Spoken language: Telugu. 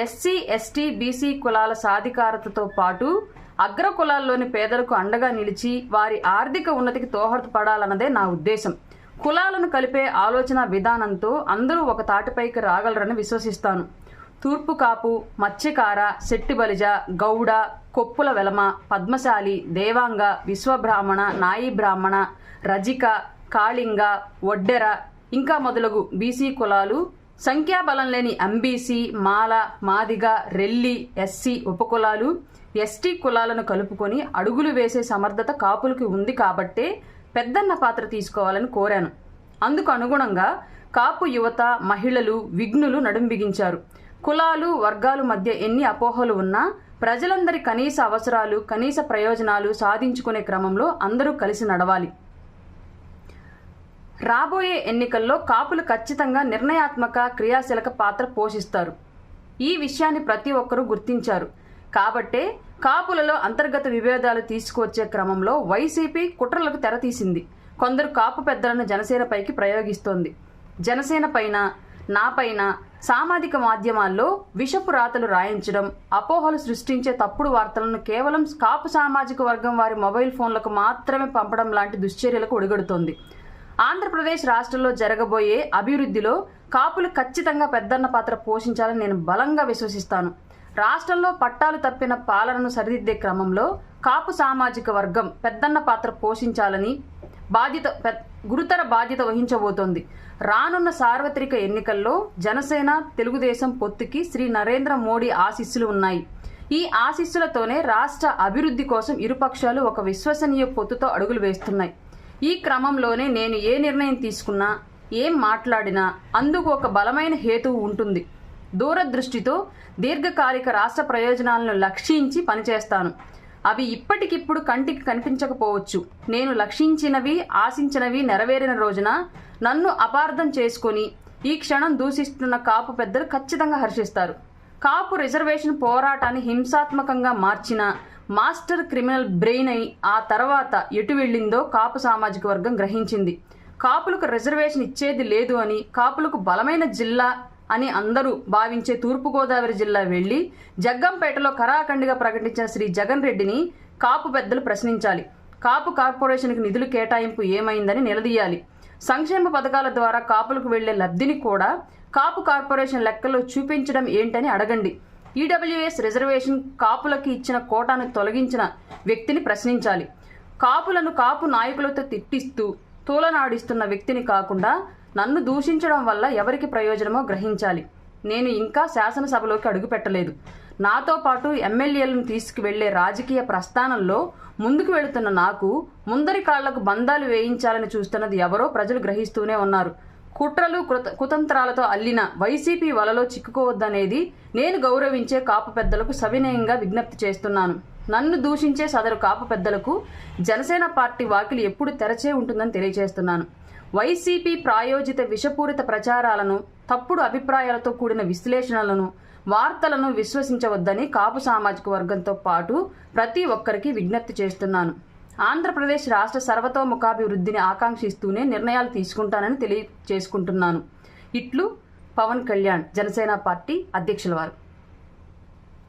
ఎస్సీ ఎస్టీ బీసీ కులాల సాధికారతతో పాటు అగ్ర కులాల్లోని పేదలకు అండగా నిలిచి వారి ఆర్థిక ఉన్నతికి దోహదపడాలన్నదే నా ఉద్దేశం. కులాలను కలిపే ఆలోచన విధానంతో అందరూ ఒక తాటిపైకి రాగలరని విశ్వసిస్తాను. తూర్పు కాపు, మత్స్యకార, శెట్టి బలిజ, గౌడ, కొప్పుల వెలమ, పద్మశాలి, దేవాంగ, విశ్వబ్రాహ్మణ, నాయి బ్రాహ్మణ, రజిక, కాళింగ, ఒడ్డెర ఇంకా మొదలగు బీసీ కులాలు, సంఖ్యాబలం లేని ఎంబీసీ, మాల, మాదిగ, రెల్లి, ఎస్సీ ఉపకులాలు, ఎస్టీ కులాలను కలుపుకొని అడుగులు వేసే సమర్థత కాపులకి ఉంది కాబట్టే పెద్దన్న పాత్ర తీసుకోవాలని కోరాను. అందుకు అనుగుణంగా కాపు యువత, మహిళలు, విఘ్నులు నడుం బిగించారు. కులాలు, వర్గాల మధ్య ఎన్ని అపోహలు ఉన్నా ప్రజలందరి కనీస అవసరాలు, కనీస ప్రయోజనాలు సాధించుకునే క్రమంలో అందరూ కలిసి నడవాలి. రాబోయే ఎన్నికల్లో కాపులు ఖచ్చితంగా నిర్ణయాత్మక, క్రియాశీలక పాత్ర పోషిస్తారు. ఈ విషయాన్ని ప్రతి ఒక్కరూ గుర్తించారు. కాబట్టే కాపులలో అంతర్గత విభేదాలు తీసుకువచ్చే క్రమంలో వైసీపీ కుట్రలకు తెరతీసింది. కొందరు కాపు పెద్దలను జనసేనపైకి ప్రయోగిస్తోంది. జనసేన పైన, నాపైన సామాజిక మాధ్యమాల్లో విషపు రాతలు రాయించడం, అపోహలు సృష్టించే తప్పుడు వార్తలను కేవలం కాపు సామాజిక వర్గం వారి మొబైల్ ఫోన్లకు మాత్రమే పంపడం లాంటి దుశ్చర్యలకు ఒడిగడుతోంది. ఆంధ్రప్రదేశ్ రాష్ట్రంలో జరగబోయే అభివృద్ధిలో కాపులు ఖచ్చితంగా పెద్దన్న పాత్ర పోషించాలని నేను బలంగా విశ్వసిస్తాను. రాష్ట్రంలో పట్టాలు తప్పిన పాలనను సరిదిద్దే క్రమంలో కాపు సామాజిక వర్గం పెద్దన్న పాత్ర పోషించాలని గురుతర బాధ్యత వహించబోతోంది. రానున్న సార్వత్రిక ఎన్నికల్లో జనసేన, తెలుగుదేశం పొత్తుకి శ్రీ నరేంద్ర మోడీ ఆశీస్సులు ఉన్నాయి. ఈ ఆశీస్సులతోనే రాష్ట్ర అభివృద్ధి కోసం ఇరుపక్షాలు ఒక విశ్వసనీయ పొత్తుతో అడుగులు వేస్తున్నాయి. ఈ క్రమంలోనే నేను ఏ నిర్ణయం తీసుకున్నా, ఏం మాట్లాడినా అందుకు ఒక బలమైన హేతువు ఉంటుంది. దూరదృష్టితో దీర్ఘకాలిక రాష్ట్ర ప్రయోజనాలను లక్షించి పనిచేస్తాను. అవి ఇప్పటికిప్పుడు కంటికి కనిపించకపోవచ్చు. నేను లక్షించినవి, ఆశించినవి నెరవేరిన రోజున నన్ను అపార్థం చేసుకొని ఈ క్షణం దూషిస్తున్న కాపు పెద్దలు ఖచ్చితంగా హర్షిస్తారు. కాపు రిజర్వేషన్ పోరాటాన్ని హింసాత్మకంగా మార్చిన మాస్టర్ క్రిమినల్ బ్రెయిన్ అయి ఆ తర్వాత ఎటు వెళ్ళిందో కాపు సామాజిక వర్గం గ్రహించింది. కాపులకు రిజర్వేషన్ ఇచ్చేది లేదు అని, కాపులకు బలమైన జిల్లా అని అందరూ భావించే తూర్పుగోదావరి జిల్లా వెళ్లి జగ్గంపేటలో కరాఖండిగా ప్రకటించిన శ్రీ జగన్ రెడ్డిని కాపు పెద్దలు ప్రశ్నించాలి. కాపు కార్పొరేషన్కి నిధులు కేటాయింపు ఏమైందని నిలదీయాలి. సంక్షేమ పథకాల ద్వారా కాపులకు వెళ్లే లబ్ధిని కూడా కాపు కార్పొరేషన్ లెక్కల్లో చూపించడం ఏంటని అడగండి. ఈడబ్ల్యూఎస్ రిజర్వేషన్ కాపులకి ఇచ్చిన కోటాను తొలగించిన వ్యక్తిని ప్రశ్నించాలి. కాపులను కాపు నాయకులతో తిట్టిస్తూ తూలనాడిస్తున్న వ్యక్తిని కాకుండా నన్ను దూషించడం వల్ల ఎవరికి ప్రయోజనమో గ్రహించాలి. నేను ఇంకా శాసనసభలోకి అడుగుపెట్టలేదు. నాతో పాటు ఎమ్మెల్యేలను తీసుకువెళ్లే రాజకీయ ప్రస్థానంలో ముందుకు వెళుతున్న నాకు ముందరి కాళ్లకు బంధాలు వేయించాలని చూస్తున్నది ఎవరో ప్రజలు గ్రహిస్తూనే ఉన్నారు. కుట్రలు, కుతంత్రాలతో అల్లిన వైసీపీ వలలో చిక్కుకోవద్దనేది నేను గౌరవించే కాపు పెద్దలకు సవినయంగా విజ్ఞప్తి చేస్తున్నాను. నన్ను దూషించే సదరు కాపు పెద్దలకు జనసేన పార్టీ వాకిలి ఎప్పుడు తెరచే ఉంటుందని తెలియజేస్తున్నాను. వైసీపీ ప్రాయోజిత విషపూరిత ప్రచారాలను, తప్పుడు అభిప్రాయాలతో కూడిన విశ్లేషణలను, వార్తలను విశ్వసించవద్దని కాపు సామాజిక వర్గంతో పాటు ప్రతి ఒక్కరికి విజ్ఞప్తి చేస్తున్నాను. ఆంధ్రప్రదేశ్ రాష్ట్ర సర్వతోముఖాభివృద్ధిని ఆకాంక్షిస్తూనే నిర్ణయాలు తీసుకుంటానని తెలియజేసుకుంటున్నాను. ఇట్లు పవన్ కళ్యాణ్, జనసేన పార్టీ అధ్యక్షుల వారు.